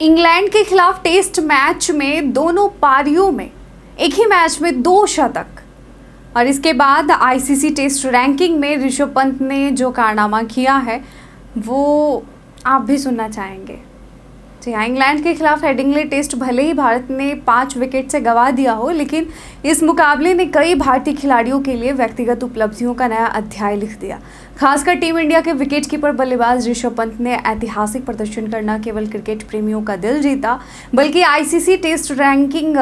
England के खिलाफ test match में दोनों पारियों में एक ही मैच में 2 शतक और इसके बाद आईसीसी टेस्ट रैंकिंग में ऋषभ पंत ने जो कारनामा किया है वो आप भी सुनना चाहेंगे। जी हाँ, इंग्लैंड के खिलाफ हेडिंग्ले टेस्ट भले ही भारत ने 5 विकेट से गंवा दिया हो, लेकिन इस मुकाबले ने कई भारतीय खिलाड़ियों के लिए व्यक्तिगत उपलब्धियों का नया अध्याय लिख दिया। खासकर टीम इंडिया के विकेटकीपर बल्लेबाज ऋषभ पंत ने ऐतिहासिक प्रदर्शन कर न केवल क्रिकेट प्रेमियों का दिल जीता, बल्कि आईसीसी टेस्ट रैंकिंग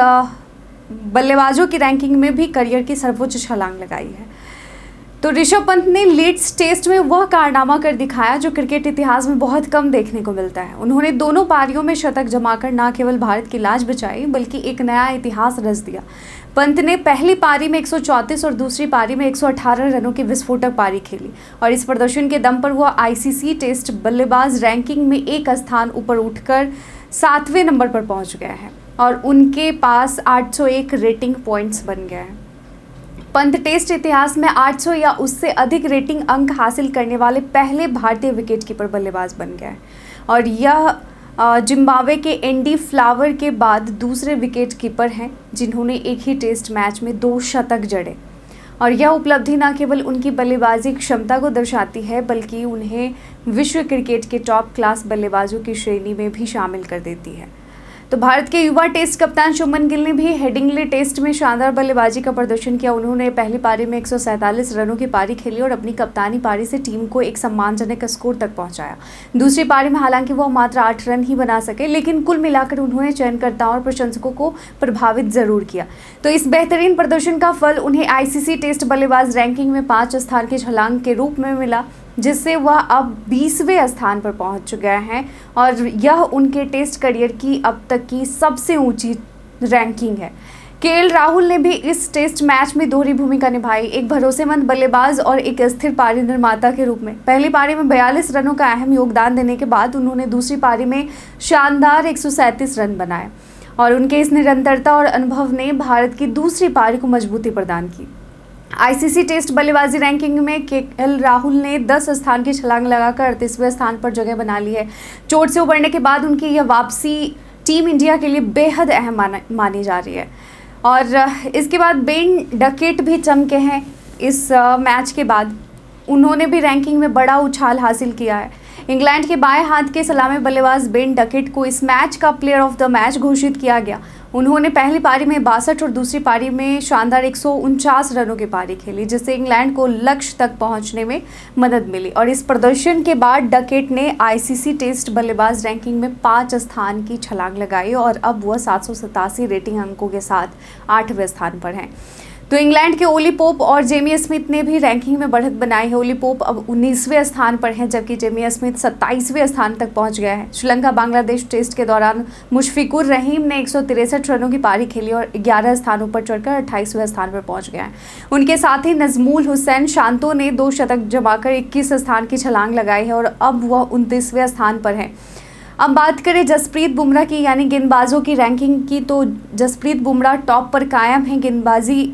बल्लेबाजों की रैंकिंग में भी करियर की सर्वोच्च छलांग लगाई है। तो ऋषभ पंत ने लीड्स टेस्ट में वह कारनामा कर दिखाया जो क्रिकेट इतिहास में बहुत कम देखने को मिलता है। उन्होंने दोनों पारियों में शतक जमाकर न केवल भारत की लाज बचाई बल्कि एक नया इतिहास रच दिया। पंत ने पहली पारी में 134 और दूसरी पारी में 118 रनों की विस्फोटक पारी खेली और इस प्रदर्शन के दम पर वह आईसीसी टेस्ट बल्लेबाज रैंकिंग में एक स्थान ऊपर उठकर 7वें नंबर पर पहुंच गया है और उनके पास 801 रेटिंग पॉइंट्स बन गया है। पंत टेस्ट इतिहास में 800 या उससे अधिक रेटिंग अंक हासिल करने वाले पहले भारतीय विकेटकीपर बल्लेबाज बन गए और यह जिम्बाब्वे के एंडी फ्लावर के बाद दूसरे विकेटकीपर हैं जिन्होंने एक ही टेस्ट मैच में 2 शतक जड़े। और यह उपलब्धि न केवल उनकी बल्लेबाजी क्षमता को दर्शाती है बल्कि उन्हें विश्व क्रिकेट के टॉप क्लास बल्लेबाजों की श्रेणी में भी शामिल कर देती है। तो भारत के युवा टेस्ट कप्तान शुभमन गिल ने भी हेडिंग्ले टेस्ट में शानदार बल्लेबाजी का प्रदर्शन किया। उन्होंने पहली पारी में 147 रनों की पारी खेली और अपनी कप्तानी पारी से टीम को एक सम्मानजनक स्कोर तक पहुंचाया। दूसरी पारी में हालांकि वह मात्र 8 रन ही बना सके, लेकिन कुल मिलाकर उन्होंने चयनकर्ताओं और प्रशंसकों को प्रभावित जरूर किया। तो इस बेहतरीन प्रदर्शन का फल उन्हें आईसीसी टेस्ट बल्लेबाज रैंकिंग में 5 स्थान की छलांग के रूप में मिला, जिससे वह अब 20वें स्थान पर पहुंच गए हैं और यह उनके टेस्ट करियर की अब तक की सबसे ऊंची रैंकिंग है। केएल राहुल ने भी इस टेस्ट मैच में दोहरी भूमिका निभाई, एक भरोसेमंद बल्लेबाज और एक स्थिर पारी निर्माता के रूप में। पहली पारी में 42 रनों का अहम योगदान देने के बाद उन्होंने दूसरी पारी में शानदार 137 रन बनाए और उनके इस निरंतरता और अनुभव ने भारत की दूसरी पारी को मजबूती प्रदान की। आईसीसी टेस्ट बल्लेबाजी रैंकिंग में केएल राहुल ने 10 स्थान की छलांग लगाकर 38वें स्थान पर जगह बना ली है। चोट से उबरने के बाद उनकी यह वापसी टीम इंडिया के लिए बेहद अहम मानी जा रही है। और इसके बाद बेन डकेट भी चमके हैं इस मैच के बाद। उन्होंने भी रैंकिंग में बड़ा उछाल हासिल किया है। इंग्लैंड के बाएं हाथ के सलामी बल्लेबाज बेन डकेट को इस मैच का प्लेयर ऑफ द मैच घोषित किया गया। उन्होंने पहली पारी में 62 और दूसरी पारी में शानदार 149 रनों की पारी खेली, जिससे इंग्लैंड को लक्ष्य तक पहुंचने में मदद मिली। और इस प्रदर्शन के बाद डकेट ने आईसीसी टेस्ट बल्लेबाज रैंकिंग में 5 स्थान की छलांग लगाई और अब वह 787 रेटिंग अंकों के साथ 8वें स्थान पर हैं। तो इंग्लैंड के ओली पोप और जेमी स्मिथ ने भी रैंकिंग में बढ़त बनाई है। ओली पोप अब 19वें स्थान पर हैं जबकि जेमी स्मिथ 27वें स्थान तक पहुंच गया है। श्रीलंका बांग्लादेश टेस्ट के दौरान मुशफिकुर रहीम ने 163 रनों की पारी खेली और 11 स्थानों पर चढ़कर 28वें स्थान पर पहुंच गया है। उनके साथ ही नजमुल हुसैन शांतो ने 2 शतक जमाकर 21 स्थान की छलांग लगाई है और अब वह 29वें स्थान पर है। अब बात करें जसप्रीत बुमराह की, यानी गेंदबाजों की रैंकिंग की, तो जसप्रीत बुमराह टॉप पर कायम है गेंदबाजी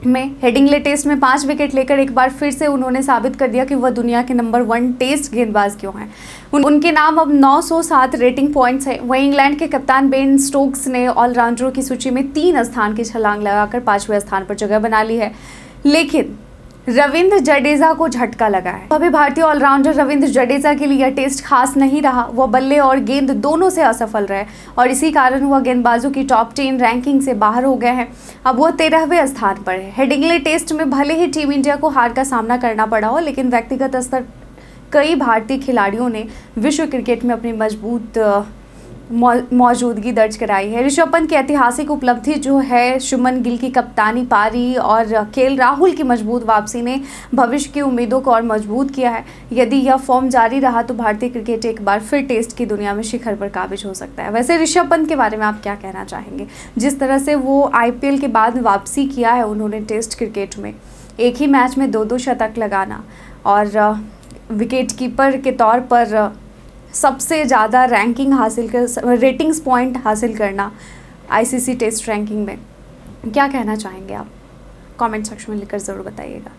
में। हेडिंग्ले टेस्ट में 5 विकेट लेकर एक बार फिर से उन्होंने साबित कर दिया कि वह दुनिया के नंबर 1 टेस्ट गेंदबाज क्यों हैं। उनके नाम अब 907 रेटिंग पॉइंट्स है। वहीं इंग्लैंड के कप्तान बेन स्टोक्स ने ऑलराउंडरों की सूची में 3 स्थान की छलांग लगाकर 5वें स्थान पर जगह बना ली है, लेकिन रविंद्र जडेजा को झटका लगा है। अभी भारतीय ऑलराउंडर रविंद्र जडेजा के लिए यह टेस्ट खास नहीं रहा। वह बल्ले और गेंद दोनों से असफल रहे और इसी कारण वह गेंदबाजों की टॉप 10 रैंकिंग से बाहर हो गए हैं। अब वह 13वें स्थान पर है। हेडिंग्ले टेस्ट में भले ही टीम इंडिया को हार का सामना करना पड़ा हो, लेकिन व्यक्तिगत स्तर कई भारतीय खिलाड़ियों ने विश्व क्रिकेट में अपनी मजबूत मौजूदगी दर्ज कराई है। ऋषभ पंत की ऐतिहासिक उपलब्धि जो है, शुभमन गिल की कप्तानी पारी और केएल राहुल की मजबूत वापसी ने भविष्य की उम्मीदों को और मजबूत किया है। यदि यह फॉर्म जारी रहा तो भारतीय क्रिकेट एक बार फिर टेस्ट की दुनिया में शिखर पर काबिज हो सकता है। वैसे ऋषभ पंत के बारे में आप क्या कहना चाहेंगे? जिस तरह से वो आईपीएल के बाद वापसी किया है उन्होंने टेस्ट क्रिकेट में, एक ही मैच में 2-2 शतक लगाना और विकेटकीपर के तौर पर सबसे ज़्यादा रैंकिंग हासिल कर रेटिंग्स पॉइंट हासिल करना आईसीसी टेस्ट रैंकिंग में, क्या कहना चाहेंगे आप? कमेंट सेक्शन में लिखकर ज़रूर बताइएगा।